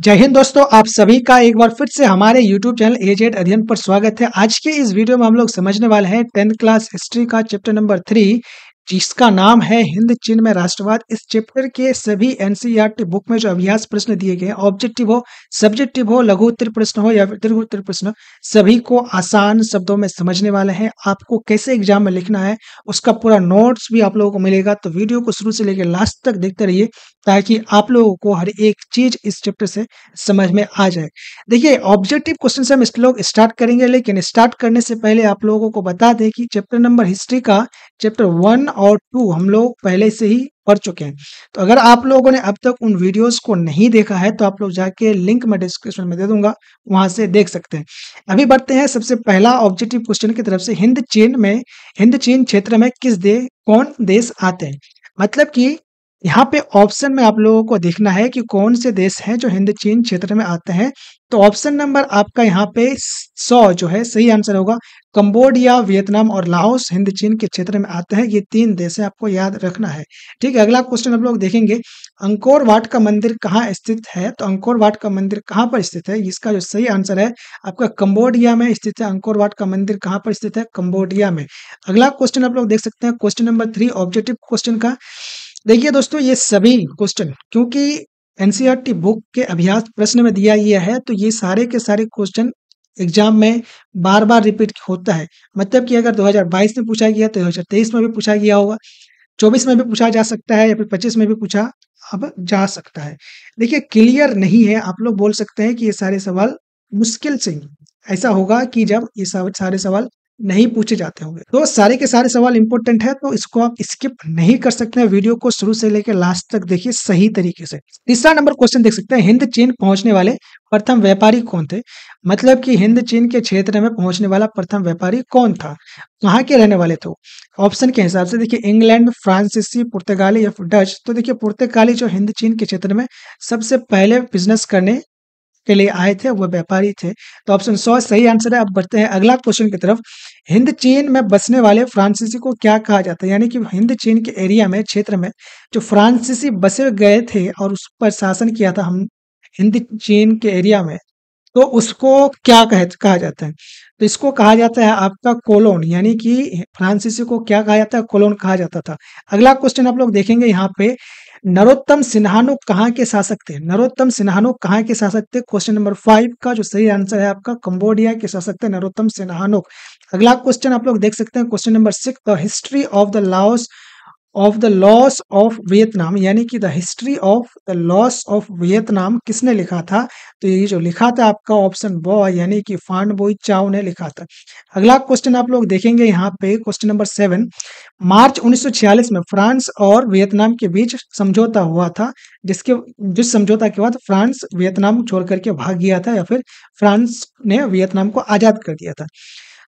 जय हिंद दोस्तों, आप सभी का एक बार फिर से हमारे YouTube चैनल A-Z अध्ययन पर स्वागत है। आज के इस वीडियो में हम लोग समझने वाले हैं 10th क्लास हिस्ट्री का चैप्टर नंबर 3, जिसका नाम है हिंद चीन में राष्ट्रवाद। इस चैप्टर के सभी NCERT बुक में जो अभ्यास प्रश्न दिए गए हैं, ऑब्जेक्टिव हो, सब्जेक्टिव हो, लघु उत्तर प्रश्न हो या फिर दीर्घ उत्तर प्रश्न, सभी को आसान शब्दों में समझने वाले हैं। आपको कैसे एग्जाम में लिखना है उसका पूरा नोट्स भी आप लोगों को मिलेगा, तो वीडियो को शुरू से लेकर लास्ट तक देखते रहिए ताकि आप लोगों को हर एक चीज इस चैप्टर से समझ में आ जाए। देखिए, ऑब्जेक्टिव क्वेश्चन से हम इस लोग स्टार्ट करेंगे, लेकिन स्टार्ट करने से पहले आप लोगों को बता दें कि चैप्टर नंबर हिस्ट्री का चैप्टर 1 और 2 हम लोग पहले से ही पढ़ चुके हैं। तो अगर आप लोगों ने अब तक उन वीडियोस को नहीं देखा है तो आप लोग जाके लिंक मैं डिस्क्रिप्शन में दे दूंगा, वहां से देख सकते हैं। अभी बढ़ते हैं सबसे पहला ऑब्जेक्टिव क्वेश्चन की तरफ से। हिंद चीन क्षेत्र में कौन देश आते हैं? मतलब कि यहाँ पे ऑप्शन में आप लोगों को देखना है कि कौन से देश हैं जो हिंद चीन क्षेत्र में आते हैं। तो ऑप्शन नंबर आपका यहाँ पे 100 जो है सही आंसर होगा। कंबोडिया, वियतनाम और लाओस हिंद चीन के क्षेत्र में आते हैं। ये 3 देश है, आपको याद रखना है। ठीक है, अगला क्वेश्चन हम लोग देखेंगे, अंकोर वाट का मंदिर कहाँ स्थित है? तो अंकोर वाट का मंदिर कहाँ पर स्थित है? इसका जो सही आंसर है आपका कंबोडिया में स्थित है। अंकोर वाट का मंदिर कहाँ पर स्थित है? कंबोडिया में। अगला क्वेश्चन आप लोग देख सकते हैं, क्वेश्चन नंबर 3 ऑब्जेक्टिव क्वेश्चन का। देखिए दोस्तों, ये सभी क्वेश्चन क्योंकि एनसीईआरटी बुक के अभ्यास प्रश्न में दिया गया है, तो ये सारे के सारे क्वेश्चन एग्जाम में बार बार रिपीट होता है। मतलब कि अगर 2022 में पूछा गया तो 2023 में भी पूछा गया होगा, 24 में भी पूछा जा सकता है या फिर 25 में भी पूछा अब जा सकता है। देखिए, क्लियर नहीं है, आप लोग बोल सकते हैं कि ये सारे सवाल मुश्किल से ऐसा होगा कि जब ये सारे सवाल नहीं पूछे जाते होंगे। तो सारे के सारे सवाल इंपॉर्टेंट है, तो इसको आप स्किप नहीं कर सकते हैं। वीडियो को शुरू से लेकर लास्ट तक देखिए सही तरीके से। तीसरा नंबर क्वेश्चन देख सकते हैं, हिंद चीन पहुंचने वाले प्रथम व्यापारी कौन थे? मतलब कि हिंद चीन के क्षेत्र में पहुंचने वाला प्रथम व्यापारी कौन था? कहाँ के रहने वाले थे? ऑप्शन के हिसाब से देखिए, इंग्लैंड, फ्रांसीसी, पुर्तगाली या फिर डच। तो देखिए, पुर्तगाली जो हिंद चीन के क्षेत्र में सबसे पहले बिजनेस करने के लिए आए थे, वो व्यापारी थे। तो ऑप्शन 100 सही आंसर है। अब बढ़ते हैं अगला क्वेश्चन की तरफ। हिंद चीन में बसने वाले फ्रांसीसी को क्या कहा जाता है? यानी कि हिंद चीन के एरिया में, क्षेत्र में जो फ्रांसीसी बसे गए थे और उस पर शासन किया था हम हिंद चीन के एरिया में, तो उसको क्या कहा जाता है? तो इसको कहा जाता है आपका कोलोन। यानी कि फ्रांसीसी को क्या कहा जाता है? कोलोन कहा जाता था। अगला क्वेश्चन आप लोग देखेंगे यहाँ पे, नरोत्तम सिन्हानो कहाँ के शासक थे? नरोत्तम सिन्हानो कहाँ के शासक थे? क्वेश्चन नंबर 5 का जो सही आंसर है आपका कंबोडिया के शासक थे नरोत्तम सिन्हानो। अगला क्वेश्चन आप लोग देख सकते हैं, question number 6, the history of the loss of Vietnam. यानी कि the history of the loss of Vietnam किसने लिखा था? तो ये जो लिखा था आपका ऑप्शन बॉय यानी कि फान बोई चाओ ने लिखा था। अगला क्वेश्चन आप लोग देखेंगे यहाँ पे, क्वेश्चन नंबर 7, मार्च 1946 में फ्रांस और वियतनाम के बीच समझौता हुआ था, जिस समझौता के बाद फ्रांस वियतनाम छोड़ करके भाग गया था या फिर फ्रांस ने वियतनाम को आजाद कर दिया था।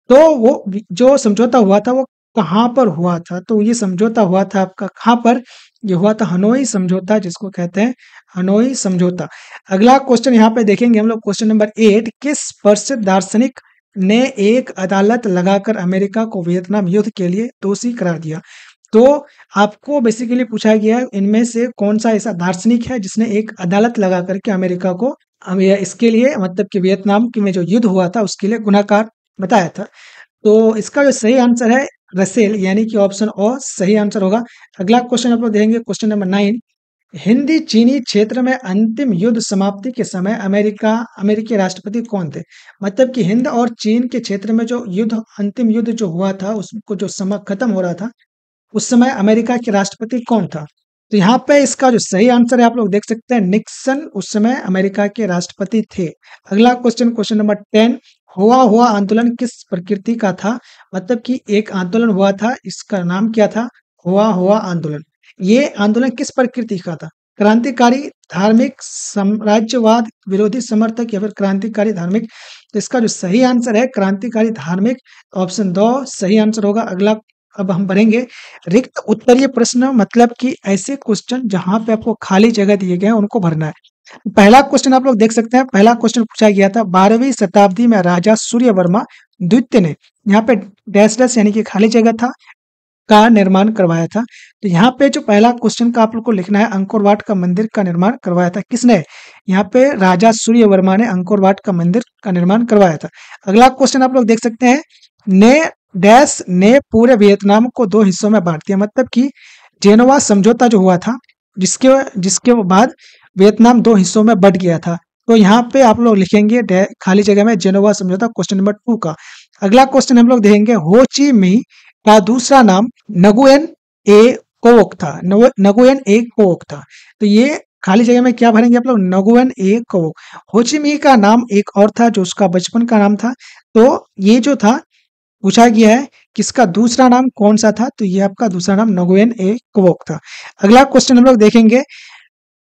तो वो जो समझौता हुआ था वो कहाँ पर हुआ था? तो ये समझौता हुआ था आपका कहाँ पर? ये हुआ था हनोई समझौता, जिसको कहते हैं हनोई समझौता। अगला क्वेश्चन यहाँ पे देखेंगे हम लोग, क्वेश्चन नंबर 8, किस प्रसिद्ध दार्शनिक ने एक अदालत लगाकर अमेरिका को वियतनाम युद्ध के लिए दोषी करार दिया? तो आपको बेसिकली पूछा गया है इनमें से कौन सा ऐसा दार्शनिक है जिसने एक अदालत लगा करके अमेरिका को इसके लिए, मतलब कि वियतनाम में जो युद्ध हुआ था उसके लिए गुनाहगार बताया था। तो इसका जो सही आंसर है रसेल, यानी कि ऑप्शन ओ सही आंसर होगा। अगला क्वेश्चन आप लोग देखेंगे, क्वेश्चन नंबर 9, हिंदी चीनी क्षेत्र में अंतिम युद्ध समाप्ति के समय अमेरिकी राष्ट्रपति कौन थे? मतलब कि हिंद और चीन के क्षेत्र में जो अंतिम युद्ध जो हुआ था, उसको जो समय खत्म हो रहा था, उस समय अमेरिका के राष्ट्रपति कौन था? तो यहाँ पे इसका जो सही आंसर है आप लोग देख सकते हैं, निक्सन उस समय अमेरिका के राष्ट्रपति थे। अगला क्वेश्चन, क्वेश्चन नंबर 10, हुआ आंदोलन किस प्रकृति का था? मतलब कि एक आंदोलन हुआ था, इसका नाम क्या था? हुआ आंदोलन। ये आंदोलन किस प्रकृति का था? क्रांतिकारी, धार्मिक, साम्राज्यवाद विरोधी समर्थक या फिर क्रांतिकारी धार्मिक? तो इसका जो सही आंसर है क्रांतिकारी धार्मिक, ऑप्शन 2 सही आंसर होगा। अगला अब हम बढ़ेंगे, रिक्त उत्तरीय प्रश्न, मतलब कि ऐसे क्वेश्चन जहां पे आपको खाली जगह दिए गए हैं उनको भरना है। पहला क्वेश्चन आप लोग देख सकते हैं, पहला क्वेश्चन पूछा गया था, 12वीं शताब्दी में राजा सूर्यवर्मा द्वितीय ने, यहाँ पे डैश डैश यानी कि खाली जगह था, का निर्माण करवाया था? तो यहाँ पे जो पहला क्वेश्चन का आप लोग को लिखना है, अंकोर वाट का मंदिर का निर्माण करवाया था किसने? यहाँ पे राजा सूर्यवर्मा ने अंकोर वाट का मंदिर का निर्माण करवाया था। अगला क्वेश्चन आप लोग देख सकते हैं, ने डैश ने पूरे वियतनाम को 2 हिस्सों में बांट दिया, मतलब कि जेनोवा समझौता जो हुआ था, जिसके जिसके बाद वियतनाम 2 हिस्सों में बट गया था। तो यहाँ पे आप लोग लिखेंगे खाली जगह में जेनोवा समझौता, क्वेश्चन नंबर 2 का। अगला क्वेश्चन हम लोग देखेंगे, हो ची मिन्ह का दूसरा नाम नगुएन ए कोक था। नगुएन ए कोक था। तो ये खाली जगह में क्या भरेंगे आप लोग? नगुएन ए कोक। हो ची मिन्ह का नाम एक और था जो उसका बचपन का नाम था। तो ये जो था पूछा गया है किसका दूसरा नाम कौन सा था? तो ये आपका दूसरा नाम नगुएन ए कोक था। अगला क्वेश्चन हम लोग देखेंगे,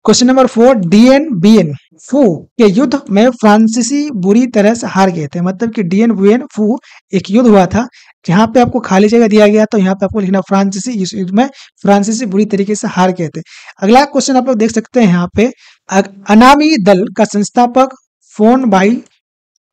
क्वेश्चन नंबर 4, डीएन बियन फू के युद्ध में फ्रांसीसी बुरी तरह से हार गए थे। मतलब कि डीएन बियन फू एक युद्ध हुआ था, जहां पे आपको खाली जगह दिया गया, तो यहाँ पे आपको लिखना फ्रांसीसी, इस युद्ध में फ्रांसीसी बुरी तरीके से हार गए थे। अगला क्वेश्चन आप लोग देख सकते हैं यहाँ पे, अनामी दल का संस्थापक फोन बाई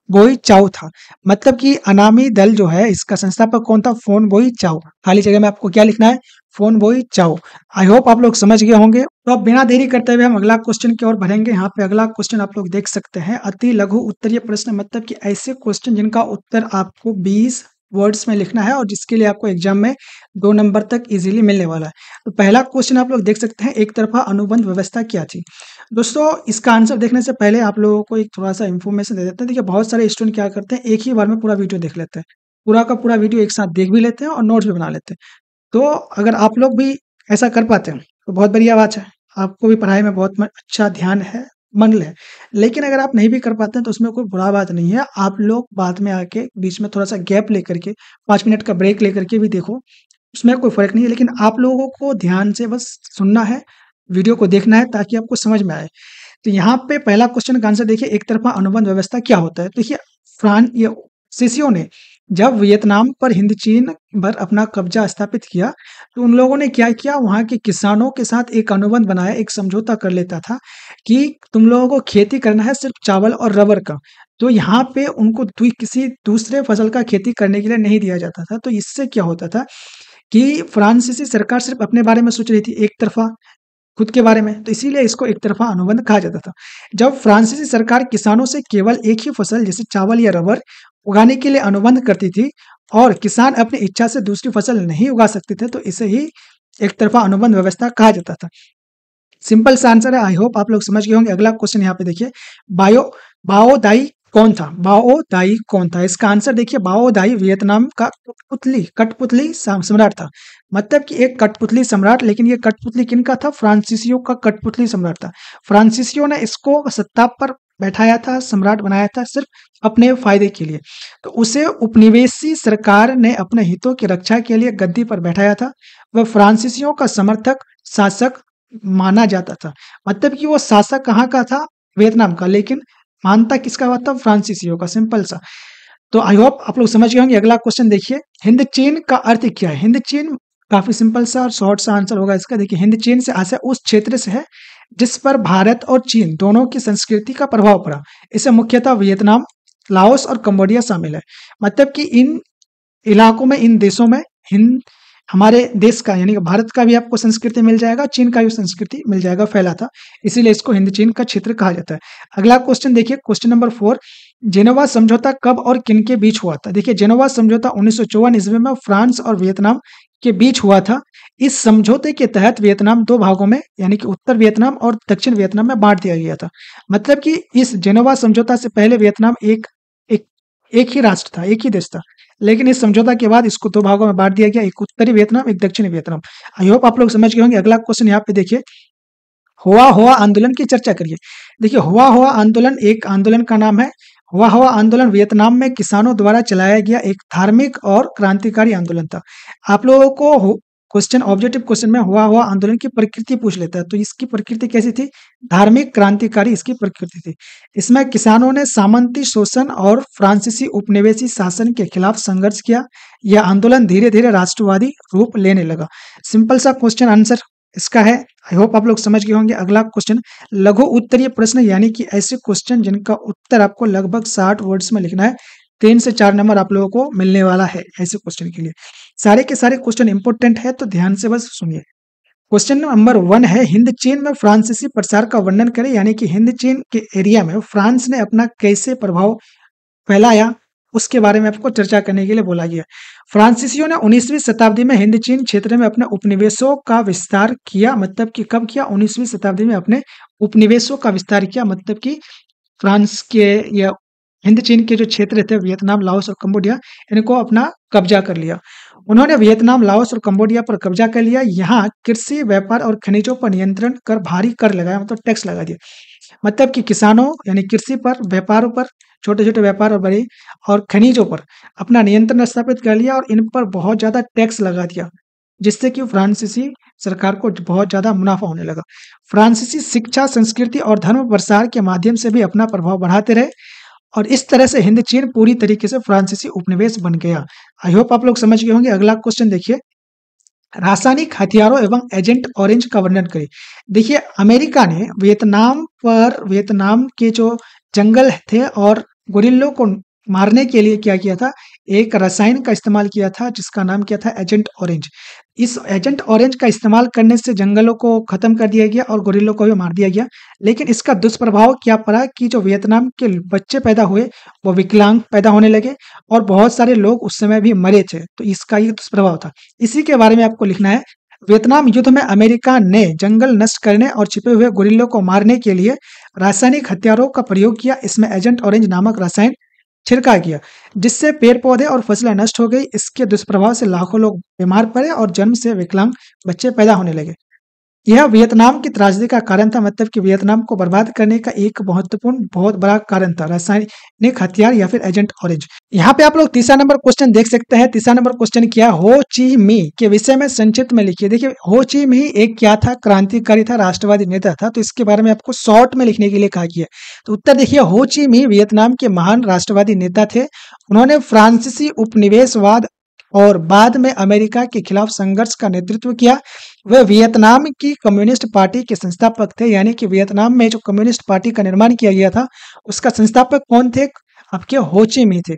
बोई चाउ था। मतलब कि अनामी दल जो है इसका संस्थापक कौन था? फोन बोई चाउ। खाली जगह में आपको क्या लिखना है? फोन बोई चाउ। आई होप आप लोग समझ गए होंगे। तो अब बिना देरी करते हुए हम अगला क्वेश्चन की ओर बढ़ेंगे। यहाँ पे अगला क्वेश्चन आप लोग देख सकते हैं, अति लघु उत्तरीय प्रश्न, मतलब कि ऐसे क्वेश्चन जिनका उत्तर आपको 20 वर्ड्स में लिखना है और जिसके लिए आपको एग्जाम में 2 नंबर तक इजीली मिलने वाला है। तो पहला क्वेश्चन आप लोग देख सकते हैं, एक तरफा अनुबंध व्यवस्था क्या थी? दोस्तों इसका आंसर देखने से पहले आप लोगों को एक थोड़ा सा इन्फॉर्मेशन दे देते हैं। देखिए बहुत सारे स्टूडेंट क्या करते हैं, एक ही बार में पूरा वीडियो देख लेते हैं, पूरा का पूरा वीडियो एक साथ देख भी लेते हैं और नोट्स भी बना लेते हैं। तो अगर आप लोग भी ऐसा कर पाते हैं तो बहुत बढ़िया बात है, आपको भी पढ़ाई में बहुत अच्छा ध्यान है, मन है। लेकिन अगर आप नहीं भी कर पाते हैं तो उसमें कोई बुरा बात नहीं है, आप लोग बाद में आके बीच में थोड़ा सा गैप लेकर के 5 मिनट का ब्रेक लेकर के भी देखो, उसमें कोई फर्क नहीं है। लेकिन आप लोगों को ध्यान से बस सुनना है, वीडियो को देखना है ताकि आपको समझ में आए। तो यहाँ पे पहला क्वेश्चन का आंसर देखिए, एक तरफा अनुबंध व्यवस्था क्या होता है? देखिए ये सीसियों ने जब वियतनाम पर हिंद चीन पर अपना कब्जा स्थापित किया, तो उन लोगों ने क्या किया, वहाँ के किसानों के साथ एक अनुबंध बनाया, एक समझौता कर लेता था कि तुम लोगों को खेती करना है सिर्फ चावल और रबर का। तो यहाँ पे उनको किसी दूसरे फसल का खेती करने के लिए नहीं दिया जाता था। तो इससे क्या होता था कि फ्रांसीसी सरकार सिर्फ अपने बारे में सोच रही थी, एक तरफा खुद के बारे में, तो इसीलिए इसको एक तरफा अनुबंध कहा जाता था। जब फ्रांसीसी सरकार किसानों से केवल एक ही फसल जैसे चावल या रबर उगाने के लिए अनुबंध करती थी और किसान अपनी इच्छा से दूसरी फसल नहीं उगा सकते थे, तो इसे ही एक तरफा अनुबंध व्यवस्था कहा जाता था। सिंपल सा आंसर है, आई होप आप लोग समझ गए होंगे। अगला क्वेश्चन यहाँ पे देखिए, बाओ दाई कौन था? बाओ दाई कौन था? इसका आंसर देखिए, बाओ दाई वियतनाम का कठपुतली सम्राट था। मतलब कि एक कठपुतली सम्राट, लेकिन ये कठपुतली किनका था? फ्रांसीसियों का कठपुतली सम्राट था। फ्रांसीसियों ने इसको सत्ता पर बैठाया था, सम्राट बनाया था सिर्फ अपने फायदे के लिए। तो उसे उपनिवेशी सरकार ने अपने हितों की रक्षा के लिए गद्दी पर बैठाया था। वह फ्रांसीसियों का समर्थक शासक माना जाता था। मतलब कि वो शासक कहाँ का था? वियतनाम का, लेकिन मानता किसका हुआ था? फ्रांसीसियों का। सिंपल सा। तो आई होप आप लोग समझ गए होंगे। अगला क्वेश्चन देखिए, हिंद चीन का अर्थ क्या है? हिंद चीन काफी सिंपल सा और शॉर्ट सा आंसर होगा इसका। देखिए हिंद चीन से आशय उस क्षेत्र से है जिस पर भारत और चीन दोनों की संस्कृति का प्रभाव पड़ा। इसे मुख्यतः वियतनाम, लाओस और कंबोडिया शामिल है। मतलब कि इन इलाकों में, इन देशों में हिंद हमारे देश का यानी कि भारत का भी आपको संस्कृति मिल जाएगा, चीन का भी संस्कृति मिल जाएगा, फैला था, इसीलिए इसको हिंद चीन का क्षेत्र कहा जाता है। अगला क्वेश्चन देखिए, क्वेश्चन नंबर 4, जेनेवा समझौता कब और किन के बीच हुआ था? देखिए जेनेवा समझौता 1954 ईस्वी में फ्रांस और वियतनाम के बीच हुआ था। इस समझौते के तहत वियतनाम 2 भागों में यानी कि उत्तर वियतनाम और दक्षिण वियतनाम में बांट दिया गया था। मतलब कि इस जेनेवा समझौता से पहले वियतनाम एक ही राष्ट्र था, एक ही देश था, लेकिन इस समझौता के बाद इसको 2 भागों में बांट दिया गया, एक उत्तरी वियतनाम, एक दक्षिणी वियतनाम। आई होप आप लोग समझ गए होंगे। अगला क्वेश्चन यहाँ पे देखिए, हुआ आंदोलन की चर्चा करिए। देखिए हुआ आंदोलन एक आंदोलन का नाम है। हुआ आंदोलन वियतनाम में किसानों द्वारा चलाया गया एक धार्मिक और क्रांतिकारी आंदोलन था। आप लोगों को क्वेश्चन, ऑब्जेक्टिव क्वेश्चन में हुआ आंदोलन की प्रकृति पूछ लेता है, तो इसकी प्रकृति कैसी थी? धार्मिक क्रांतिकारी इसकी प्रकृति थी। इसमें किसानों ने सामंती शोषण और फ्रांसीसी उपनिवेशी शासन के खिलाफ संघर्ष किया। यह आंदोलन धीरे धीरे राष्ट्रवादी रूप लेने लगा। सिंपल सा क्वेश्चन आंसर इसका है। आई होप आप लोग समझ गए होंगे। अगला क्वेश्चन, लघु उत्तरीय प्रश्न यानी कि ऐसे क्वेश्चन जिनका उत्तर आपको लगभग 60 वर्ड्स में लिखना है। 3 से 4 नंबर आप लोगों को मिलने वाला है ऐसे क्वेश्चन के लिए। सारे के सारे क्वेश्चन इंपॉर्टेंट है, तो ध्यान से बस सुनिए। क्वेश्चन नंबर 1 है, हिंद चीन में फ्रांसीसी प्रसार का वर्णन करें, यानी कि हिंद चीन के एरिया में फ्रांस ने अपना कैसे प्रभाव फैलाया, उसके बारे में आपको चर्चा करने के लिए बोला गया। फ्रांसीसियों ने 19वीं शताब्दी में हिंद चीन क्षेत्र में अपने उपनिवेशों का विस्तार किया, मतलब कि कब किया? 19वीं शताब्दी में अपने उपनिवेशों का विस्तार किया, मतलब कि फ्रांस के या हिंद चीन के जो क्षेत्र थे, वियतनाम, लाओस और कंबोडिया, इनको अपना कब्जा कर लिया। उन्होंने वियतनाम, लाओस और कंबोडिया पर कब्जा कर लिया। यहाँ कृषि, व्यापार और खनिजों पर नियंत्रण कर भारी कर लगाया, मतलब टैक्स लगा दिया। मतलब कि किसानों यानी कृषि पर, व्यापारों पर, छोटे-छोटे व्यापार और बड़े और खनिजों पर अपना नियंत्रण स्थापित कर लिया और इन पर बहुत ज़्यादा टैक्स लगा दिया, जिससे कि फ्रांसीसी सरकार को बहुत ज़्यादा मुनाफा होने लगा। फ्रांसीसी शिक्षा, संस्कृति और धर्म प्रसार के माध्यम से भी अपना प्रभाव बढ़ाते रहे और इस तरह से हिंद चीन पूरी तरीके से फ्रांसीसी उपनिवेश बन गया। आई होप आप लोग समझ गए होंगे। अगला क्वेश्चन देखिए, रासायनिक हथियारों एवं एजेंट ऑरेंज का वर्णन करें। देखिए, अमेरिका ने वियतनाम के जो जंगल थे और गोरिल्लों को मारने के लिए क्या किया था, एक रसायन का इस्तेमाल किया था जिसका नाम क्या था, एजेंट ऑरेंज। इस एजेंट ऑरेंज का इस्तेमाल करने से जंगलों को खत्म कर दिया गया और गोरिल्लों को भी मार दिया गया। लेकिन इसका दुष्प्रभाव क्या पड़ा कि जो वियतनाम के बच्चे पैदा हुए वो विकलांग पैदा होने लगे और बहुत सारे लोग उस समय भी मरे थे। तो इसका ये दुष्प्रभाव था। इसी के बारे में आपको लिखना है। वियतनाम युद्ध में अमेरिका ने जंगल नष्ट करने और छिपे हुए गोरिल्लों को मारने के लिए रासायनिक हथियारों का प्रयोग किया। इसमें एजेंट ऑरेंज नामक रसायन छिड़का गया, जिससे पेड़ पौधे और फसलें नष्ट हो गई। इसके दुष्प्रभाव से लाखों लोग बीमार पड़े और जन्म से विकलांग बच्चे पैदा होने लगे। यह वियतनाम की त्रासदी का कारण था, मतलब कि वियतनाम को बर्बाद करने का एक महत्वपूर्ण, बहुत बड़ा कारण था रासायनिक हथियार या फिर एजेंट ऑरेंज। यहाँ पे आप लोग तीसरा नंबर क्वेश्चन देख सकते हैं। तीसरा नंबर क्वेश्चन क्या, हो ची मिन्ह के विषय में संक्षिप्त में लिखिए। देखिए, हो ची मिन्ह एक क्या था, क्रांतिकारी था, राष्ट्रवादी नेता था। तो इसके बारे में आपको शॉर्ट में लिखने के लिए कहा गया। तो उत्तर देखिए, हो ची मिन्ह वियतनाम के महान राष्ट्रवादी नेता थे। उन्होंने फ्रांसीसी उपनिवेशवाद और बाद में अमेरिका के खिलाफ संघर्ष का नेतृत्व किया। वह वियतनाम की कम्युनिस्ट पार्टी के संस्थापक थे, यानी कि वियतनाम में जो कम्युनिस्ट पार्टी का निर्माण किया गया था उसका संस्थापक कौन थे, आपके हो ची मिन्ह थे।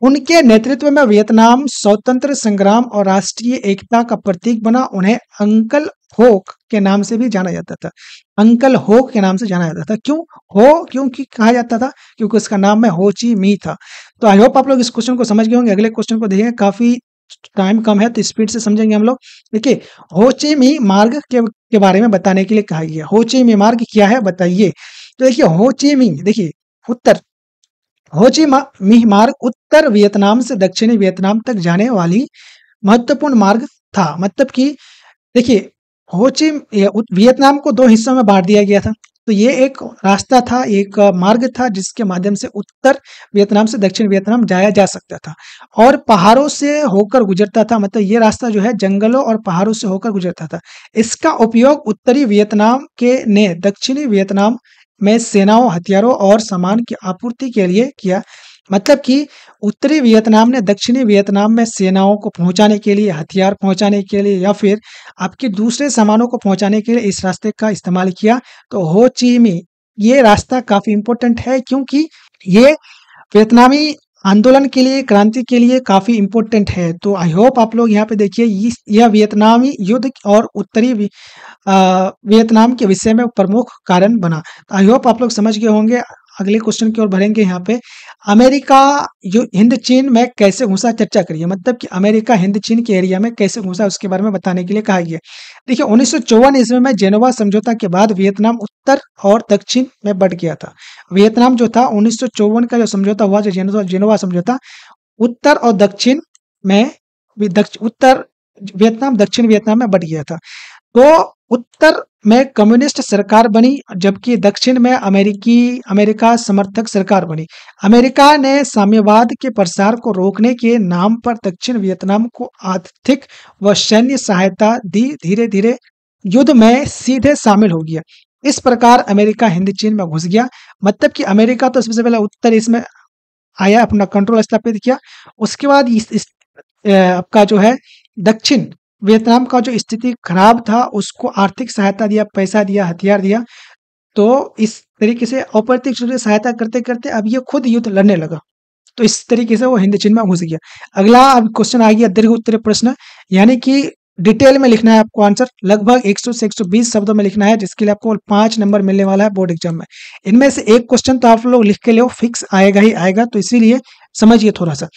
उनके नेतृत्व में वियतनाम स्वतंत्र संग्राम और राष्ट्रीय एकता का प्रतीक बना। उन्हें अंकल होक के नाम से भी जाना जाता था। अंकल होक के नाम से जाना जाता था। क्यों हो, क्योंकि कहा जाता था क्योंकि उसका नाम में हो ची मिन्ह था। तो आई होप आप लोग इस क्वेश्चन को समझ गए होंगे। अगले क्वेश्चन को देखेंगे, काफी टाइम कम है तो स्पीड से समझेंगे हम लोग। देखिए, हो ची मिन्ह मार्ग के बारे में बताने के लिए कहा गया। हो ची मिन्ह मार्ग क्या है बताइए। तो देखिए, हो ची मिन्ह, देखिए उत्तर, हो ची मिन्ह मार्ग उत्तर वियतनाम से दक्षिणी वियतनाम तक जाने वाली महत्वपूर्ण मार्ग था। मतलब कि देखिए, वियतनाम को दो हिस्सों में बांट दिया गया था। तो ये एक रास्ता था, एक मार्ग था जिसके माध्यम से उत्तर वियतनाम से दक्षिण वियतनाम जाया जा सकता था और पहाड़ों से होकर गुजरता था। मतलब ये रास्ता जो है जंगलों और पहाड़ों से होकर गुजरता था। इसका उपयोग उत्तरी वियतनाम के ने दक्षिणी वियतनाम में सेनाओं, हथियारों और सामान की आपूर्ति के लिए किया। मतलब कि उत्तरी वियतनाम ने दक्षिणी वियतनाम में सेनाओं को पहुंचाने के लिए, हथियार पहुंचाने के लिए या फिर आपके दूसरे सामानों को पहुंचाने के लिए इस रास्ते का इस्तेमाल किया। तो हो ची मिन्ह ये रास्ता काफी इंपॉर्टेंट है क्योंकि ये वियतनामी आंदोलन के लिए, क्रांति के लिए काफी इंपॉर्टेंट है। तो आई होप आप लोग यहाँ पे देखिए, यह वियतनामी युद्ध और उत्तरी वियतनाम के विषय में प्रमुख कारण बना। आई होप आप लोग समझ गए होंगे। अगले क्वेश्चन की ओर बढ़ेंगे। यहाँ पे अमेरिका जो हिंद चीन में कैसे घुसा, चर्चा करिए। मतलब कि अमेरिका हिंद चीन के एरिया में कैसे घुसा उसके बारे में बताने के लिए कहा गया। देखिए, 1954 ईस्वी में जेनोवा समझौता के बाद वियतनाम उत्तर और दक्षिण में बंट गया था। वियतनाम जो था 1954 का जो समझौता हुआ, जो जेनोवा समझौता, उत्तर और दक्षिण में उत्तर वियतनाम, दक्षिण वियतनाम में बंट गया था। तो उत्तर में कम्युनिस्ट सरकार बनी जबकि दक्षिण में अमेरिका समर्थक सरकार बनी। अमेरिका ने साम्यवाद के प्रसार को रोकने के नाम पर दक्षिण वियतनाम को आर्थिक व सैन्य सहायता दी। धीरे धीरे युद्ध में सीधे शामिल हो गया। इस प्रकार अमेरिका हिंद चीन में घुस गया। मतलब कि अमेरिका तो सबसे पहले उत्तर इसमें आया, अपना कंट्रोल स्थापित किया। उसके बाद आपका जो है दक्षिण वियतनाम का जो स्थिति खराब था उसको आर्थिक सहायता दिया, पैसा दिया, हथियार दिया। तो इस तरीके से अप्रत्यक्ष रूप से सहायता करते करते अब ये खुद युद्ध लड़ने लगा। तो इस तरीके से वो हिंद चीन में घुस गया। अगला अब क्वेश्चन आ गया दीर्घ उत्तरीय प्रश्न, यानी कि डिटेल में लिखना है आपको आंसर, लगभग 100 से 120 शब्दों में लिखना है, जिसके लिए आपको 5 नंबर मिलने वाला है बोर्ड एग्जाम में। इनमें से एक क्वेश्चन तो आप लोग लिख के लो, फिक्स आएगा ही आएगा, तो इसीलिए समझिए थोड़ा सा।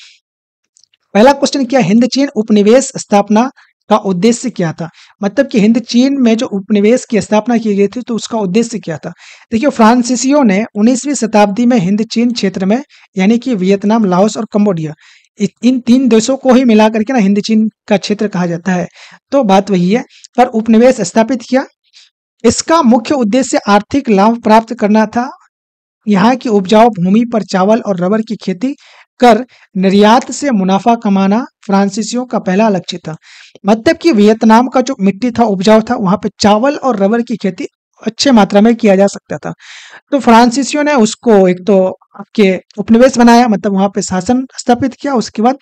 पहला क्वेश्चन क्या, हिंद चीन उपनिवेश स्थापना का उद्देश्य क्या था? मतलब कि हिंद चीन में जो उपनिवेश की स्थापना की गई थी तो उसका उद्देश्य क्या था? देखिए, फ्रांसीसियों ने 19वीं शताब्दी में हिंद चीन क्षेत्र में, यानी कि वियतनाम, लाओस और कंबोडिया, इन 3 देशों को ही मिला करके ना हिंद चीन का क्षेत्र कहा जाता है। तो बात वही है, पर उपनिवेश स्थापित किया। इसका मुख्य उद्देश्य आर्थिक लाभ प्राप्त करना था। यहाँ की उपजाऊ भूमि पर चावल और रबर की खेती कर निर्यात से मुनाफा कमाना फ्रांसीसियों का पहला लक्ष्य था। मतलब कि वियतनाम का जो मिट्टी था, उपजाऊ था, वहां पे चावल और रबर की खेती अच्छे मात्रा में किया जा सकता था। तो फ्रांसीसियों ने उसको एक तो आपके उपनिवेश बनाया, मतलब वहां पे शासन स्थापित किया। उसके बाद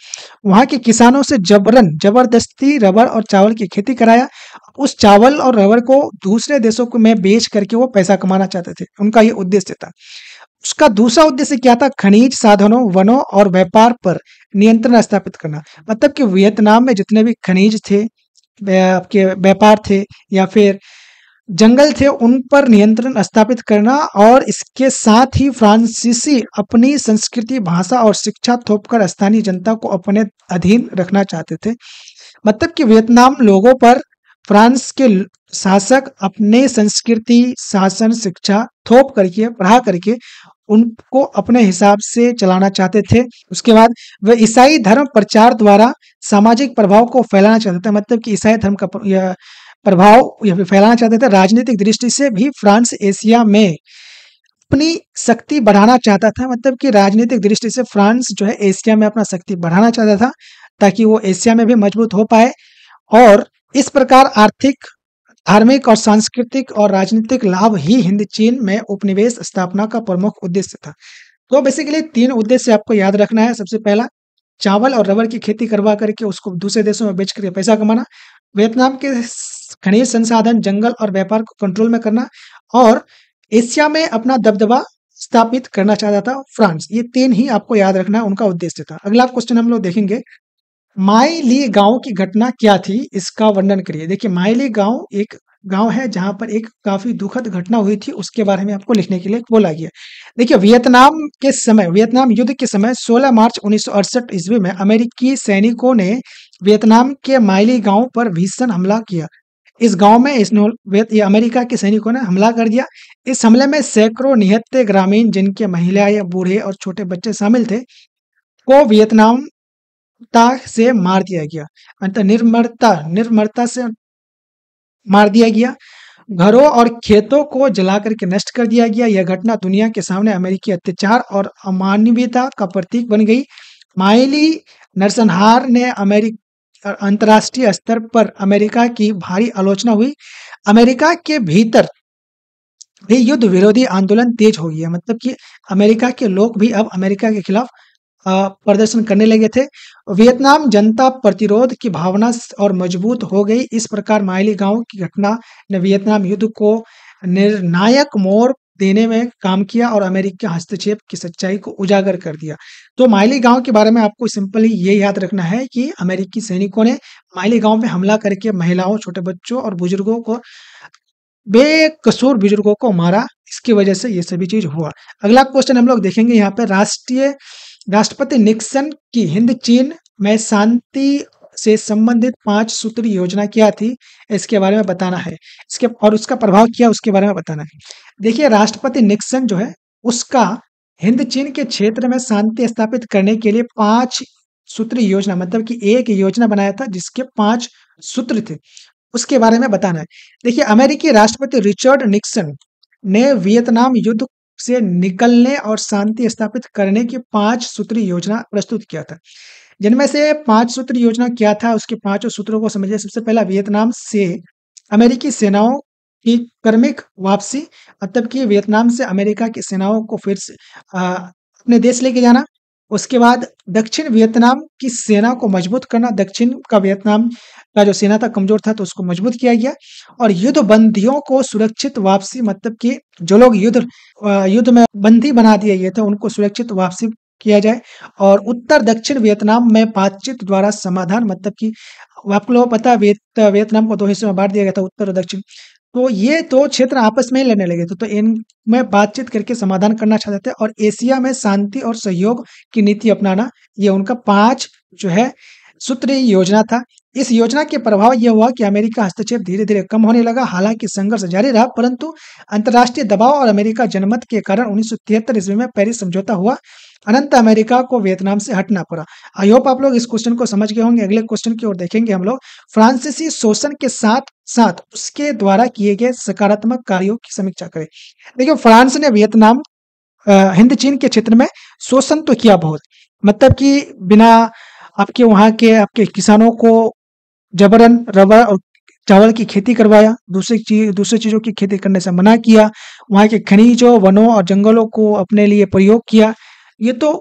वहां के किसानों से जबरदस्ती रबर और चावल की खेती कराया। उस चावल और रबर को दूसरे देशों को में बेच करके वो पैसा कमाना चाहते थे, उनका ये उद्देश्य था। उसका दूसरा उद्देश्य क्या था, खनिज साधनों, वनों और व्यापार पर नियंत्रण स्थापित करना। मतलब कि वियतनाम में जितने भी खनिज थे, आपके व्यापार थे या फिर जंगल थे, उन पर नियंत्रण स्थापित करना। और इसके साथ ही फ्रांसीसी अपनी संस्कृति, भाषा और शिक्षा थोपकर स्थानीय जनता को अपने अधीन रखना चाहते थे। मतलब कि वियतनाम लोगों पर फ्रांस के शासक अपने संस्कृति, शासन, शिक्षा थोप करके, पढ़ा करके उनको अपने हिसाब से चलाना चाहते थे। उसके बाद वे ईसाई धर्म प्रचार द्वारा सामाजिक प्रभाव को फैलाना चाहते थे। मतलब कि ईसाई धर्म का प्रभाव या फिर फैलाना चाहते थे। राजनीतिक दृष्टि से भी फ्रांस एशिया में अपनी शक्ति बढ़ाना चाहता था। मतलब कि राजनीतिक दृष्टि से फ्रांस जो है एशिया में अपना शक्ति बढ़ाना चाहता था, ताकि वो एशिया में भी मजबूत हो पाए। और इस प्रकार आर्थिक, धार्मिक और सांस्कृतिक और राजनीतिक लाभ ही हिंद चीन में उपनिवेश स्थापना का प्रमुख उद्देश्य था। तो बेसिकली 3 उद्देश्य आपको याद रखना है। सबसे पहला, चावल और रबर की खेती करवा करके उसको दूसरे देशों में बेच करके पैसा कमाना। वियतनाम के खनिज संसाधन, जंगल और व्यापार को कंट्रोल में करना। और एशिया में अपना दबदबा स्थापित करना चाहता था फ्रांस। ये 3 ही आपको याद रखना है, उनका उद्देश्य था। अगला क्वेश्चन हम लोग देखेंगे, माई ली गांव की घटना क्या थी, इसका वर्णन करिए। देखिए, माई ली गांव एक गांव है जहां पर एक काफी दुखद घटना हुई थी, उसके बारे में आपको लिखने के लिए बोला गया। देखिए, वियतनाम युद्ध के समय 16 मार्च 1968 ईस्वी में अमेरिकी सैनिकों ने वियतनाम के माइली गांव पर भीषण हमला किया। इस गांव में ये अमेरिका के सैनिकों ने हमला कर दिया। इस हमले में सैकड़ों निहत्थे ग्रामीण, जिनके महिलाएं, बूढ़े और छोटे बच्चे शामिल थे, को वियतनाम से मार दिया गया। मतलब निर्ममता से मार दिया गया। घरों और खेतों को जला करके नष्ट कर दिया गया। यह घटना दुनिया के सामने अमेरिकी अत्याचार और अमानवीयता का प्रतीक बन गई। माइली नरसंहार ने अंतर्राष्ट्रीय स्तर पर अमेरिका की भारी आलोचना हुई। अमेरिका के भीतर भी युद्ध विरोधी आंदोलन तेज हो गया। मतलब कि अमेरिका के लोग भी अब अमेरिका के खिलाफ प्रदर्शन करने लगे थे। वियतनाम जनता प्रतिरोध की भावना और मजबूत हो गई। इस प्रकार माइली गांव की घटना ने वियतनाम युद्ध को निर्णायक मोड़ देने में काम किया और अमेरिकी हस्तक्षेप की सच्चाई को उजागर कर दिया। तो माइली गांव के बारे में आपको सिंपली ये याद रखना है कि अमेरिकी सैनिकों ने माइली गांव में हमला करके महिलाओं, छोटे बच्चों और बुजुर्गों को, बेकसूर बुजुर्गों को मारा। इसकी वजह से ये सभी चीज हुआ। अगला क्वेश्चन हम लोग देखेंगे यहाँ पे, राष्ट्रपति निक्सन की हिंद चीन में शांति से संबंधित 5 सूत्री योजना क्या थी, इसके बारे में बताना है। इसके और उसका प्रभाव क्या, उसके बारे में बताना है। देखिए, राष्ट्रपति निक्सन जो है, उसका हिंद चीन के क्षेत्र में शांति स्थापित करने के लिए 5 सूत्री योजना, मतलब कि एक योजना बनाया था जिसके 5 सूत्र थे, उसके बारे में बताना है। देखिए, अमेरिकी राष्ट्रपति रिचर्ड निक्सन ने वियतनाम युद्ध से निकलने और शांति स्थापित करने की 5 सूत्री योजना प्रस्तुत किया था। जिनमें से 5 सूत्री योजना क्या था, उसके 5 सूत्रों को समझिए। सबसे पहला, वियतनाम से अमेरिकी सेनाओं की क्रमिक वापसी। मतलब कि वियतनाम से अमेरिका की सेनाओं को फिर से अपने देश लेके जाना। उसके बाद दक्षिण वियतनाम की सेना को मजबूत करना। दक्षिण का वियतनाम का जो सेना था कमजोर था, तो उसको मजबूत किया गया। और युद्ध बंदियों को सुरक्षित वापसी, मतलब कि जो लोग युद्ध में बंदी बना दिए गए थे, उनको सुरक्षित वापसी किया जाए और उत्तर दक्षिण वियतनाम में बातचीत द्वारा समाधान, मतलब कि आप लोगों को पता है वियतनाम को 2 हिस्सों में बाँट दिया गया था, उत्तर और दक्षिण। तो ये 2 क्षेत्र आपस में ही लड़ने लगे थे, तो इनमें बातचीत करके समाधान करना चाहते थे और एशिया में शांति और सहयोग की नीति अपनाना, ये उनका 5 जो है सूत्रीय योजना था। इस योजना के प्रभाव ये हुआ कि अमेरिका का हस्तक्षेप धीरे-धीरे कम होने लगा। हालाँकि संघर्ष जारी रहा, परंतु अंतर्राष्ट्रीय दबाव और अमेरिका जनमत के कारण 1973 ईस्वी में पेरिस समझौता हुआ। अनंत अमेरिका को वियतनाम से हटना पड़ा। आई होप आप लोग इस क्वेश्चन को समझ गए होंगे। अगले क्वेश्चन की ओर देखेंगे हम लोग। फ्रांसीसी शोषण के साथ-साथ उसके द्वारा किए गए सकारात्मक कार्यों की समीक्षा करें। देखिए, फ्रांस ने वियतनाम हिंद चीन के क्षेत्र में शोषण तो किया बहुत, मतलब कि बिना आपके वहाँ के आपके किसानों को जबरन रबर और चावल की खेती करवाया, दूसरी चीज़ों की खेती करने से मना किया, वहाँ के खनिजों, वनों और जंगलों को अपने लिए प्रयोग किया। ये तो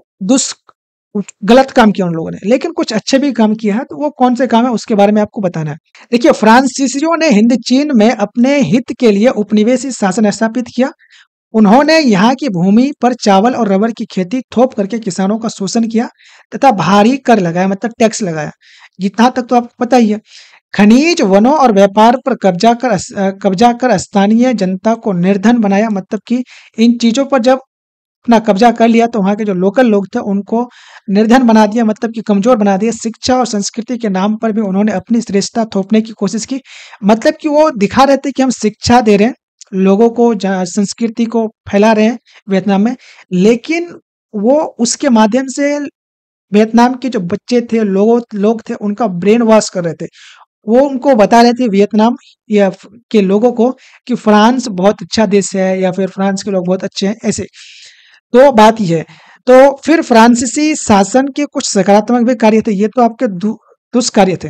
गलत काम किया उन लोगों ने, लेकिन कुछ अच्छे भी काम किया है, तो वो कौन से काम है उसके बारे में आपको बताना है। देखिए, फ्रांसीसियों ने हिंद चीन में अपने हित के लिए उपनिवेशी शासन स्थापित किया। उन्होंने यहाँ की भूमि पर चावल और रबर की खेती थोप करके किसानों का शोषण किया तथा भारी कर लगाया, मतलब टैक्स लगाया। जितना तक तो आपको पता ही है। खनिज, वनों और व्यापार पर कब्जा कर स्थानीय जनता को निर्धन बनाया, मतलब कि इन चीजों पर जब अपना कब्जा कर लिया तो वहाँ के जो लोकल लोग थे उनको निर्धन बना दिया, मतलब कि कमजोर बना दिया। शिक्षा और संस्कृति के नाम पर भी उन्होंने अपनी श्रेष्ठता थोपने की कोशिश की, मतलब कि वो दिखा रहे थे कि हम शिक्षा दे रहे हैं लोगों को, संस्कृति को फैला रहे हैं वियतनाम में, लेकिन वो उसके माध्यम से वियतनाम के जो बच्चे थे, लोग थे, उनका ब्रेन वॉश कर रहे थे। वो उनको बता रहे थे वियतनाम या के लोगों को कि फ्रांस बहुत अच्छा देश है या फिर फ्रांस के लोग बहुत अच्छे हैं, ऐसे। तो बात ये है। तो फिर फ्रांसीसी शासन के कुछ सकारात्मक भी कार्य थे, ये तो आपके दुष्कार्य थे,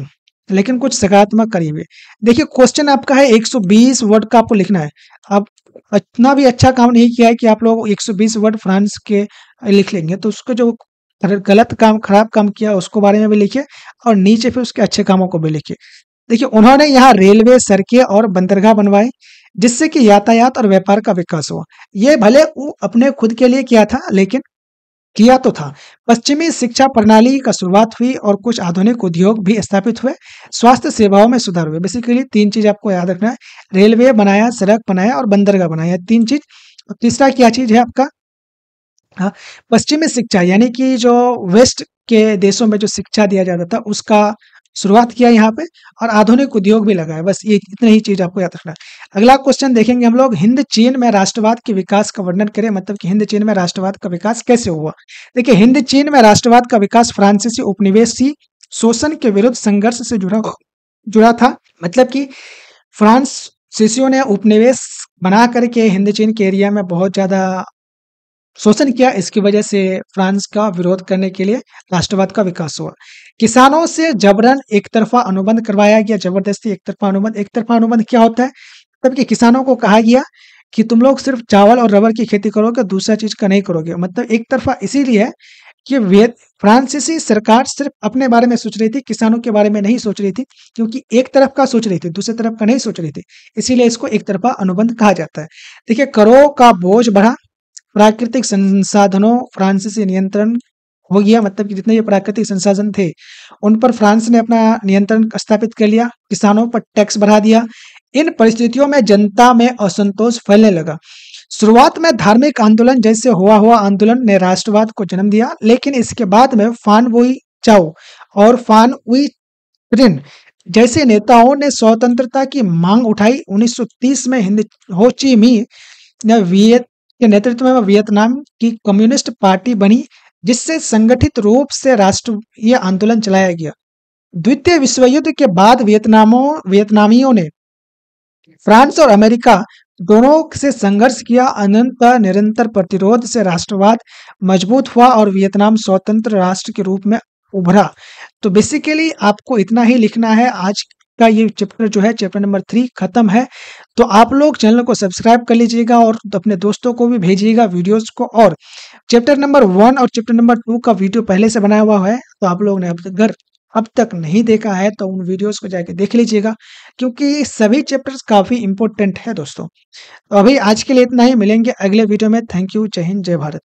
लेकिन कुछ सकारात्मक कार्य भी। देखिए, क्वेश्चन आपका है 120 वर्ड का आपको लिखना है। अब इतना भी अच्छा काम नहीं किया है कि आप लोग 120 वर्ड फ्रांस के लिख लेंगे, तो उसको जो गलत काम, खराब काम किया उसको बारे में भी लिखिए और नीचे फिर उसके अच्छे कामों को भी लिखिए। देखिए, उन्होंने यहाँ रेलवे, सड़कें और बंदरगाह बनवाए, जिससे कि यातायात और व्यापार का विकास हुआ। ये भले वो अपने खुद के लिए किया था, लेकिन किया तो था। पश्चिमी शिक्षा प्रणाली का शुरुआत हुई और कुछ आधुनिक उद्योग भी स्थापित हुए। स्वास्थ्य सेवाओं में सुधार हुए। बेसिकली 3 चीज आपको याद रखना है, रेलवे बनाया, सड़क बनाया और बंदरगाह बनाया, 3 चीज। तीसरा क्या चीज है आपका? हाँ, पश्चिमी शिक्षा, यानी कि जो वेस्ट के देशों में जो शिक्षा दिया जाता था उसका शुरुआत किया यहाँ पे, और आधुनिक उद्योग भी लगाए। बस ये इतनी ही चीज आपको याद रखना है। अगला क्वेश्चन देखेंगे हम लोग। हिंद चीन में राष्ट्रवाद के विकास का वर्णन करें, मतलब कि हिंद चीन में राष्ट्रवाद का विकास कैसे हुआ। देखिए, हिंद चीन में राष्ट्रवाद का विकास फ्रांसीसी उपनिवेशी शोषण के विरुद्ध संघर्ष से जुड़ा था, मतलब कि फ्रांसीसियों ने उपनिवेश बना करके हिंद चीन के एरिया में बहुत ज्यादा शोषण किया। इसकी वजह से फ्रांस का विरोध करने के लिए राष्ट्रवाद का विकास हुआ। किसानों से जबरन एक तरफा अनुबंध करवाया गया, जबरदस्ती एक तरफा अनुबंध। एक तरफा अनुबंध क्या होता है? तब कि किसानों को कहा गया कि तुम लोग सिर्फ चावल और रबर की खेती करोगे, दूसरा चीज का नहीं करोगे। मतलब एक तरफा इसीलिए कि फ्रांसीसी सरकार सिर्फ अपने बारे में सोच रही थी, किसानों के बारे में नहीं सोच रही थी, क्योंकि एक तरफ का सोच रही थी, दूसरी तरफ का नहीं सोच रही थी। इसीलिए इसको एक तरफा अनुबंध कहा जाता है। देखिए, करों का बोझ बढ़ा, प्राकृतिक संसाधनों फ्रांसीसी नियंत्रण हो गया, मतलब कि जितने ये प्राकृतिक संसाधन थे उन पर फ्रांस ने अपना नियंत्रण स्थापित कर लिया, किसानों पर टैक्स बढ़ा दिया। इन परिस्थितियों में जनता में असंतोष फैलने लगा। शुरुआत में धार्मिक आंदोलन जैसे हुआ आंदोलन ने राष्ट्रवाद को जन्म दिया, लेकिन इसके बाद में फान बुई चाओ और फान उई ट्रिन जैसे नेताओं ने स्वतंत्रता की मांग उठाई। 1930 में हिंद हो ची मिन्ह ने के नेतृत्व में वियतनाम की कम्युनिस्ट पार्टी बनी, जिससे संगठित रूप से राष्ट्रीय आंदोलन चलाया गया। द्वितीय विश्व युद्ध के बाद वियतनामियों ने फ्रांस और अमेरिका दोनों से संघर्ष किया। अनंत निरंतर प्रतिरोध से राष्ट्रवाद मजबूत हुआ और वियतनाम स्वतंत्र राष्ट्र के रूप में उभरा। तो बेसिकली आपको इतना ही लिखना है। आज का ये चैप्टर जो है, चैप्टर नंबर 3 खत्म है। तो आप लोग चैनल को सब्सक्राइब कर लीजिएगा और अपने दोस्तों को भी भेजिएगा वीडियोस को। और चैप्टर नंबर 1 और चैप्टर नंबर 2 का वीडियो पहले से बनाया हुआ है, तो आप लोगों ने अगर अब तक नहीं देखा है तो उन वीडियोस को जाके देख लीजिएगा, क्योंकि सभी चैप्टर्स काफी इंपॉर्टेंट है दोस्तों। तो अभी आज के लिए इतना ही, मिलेंगे अगले वीडियो में। थैंक यू, जय हिंद, जय भारत।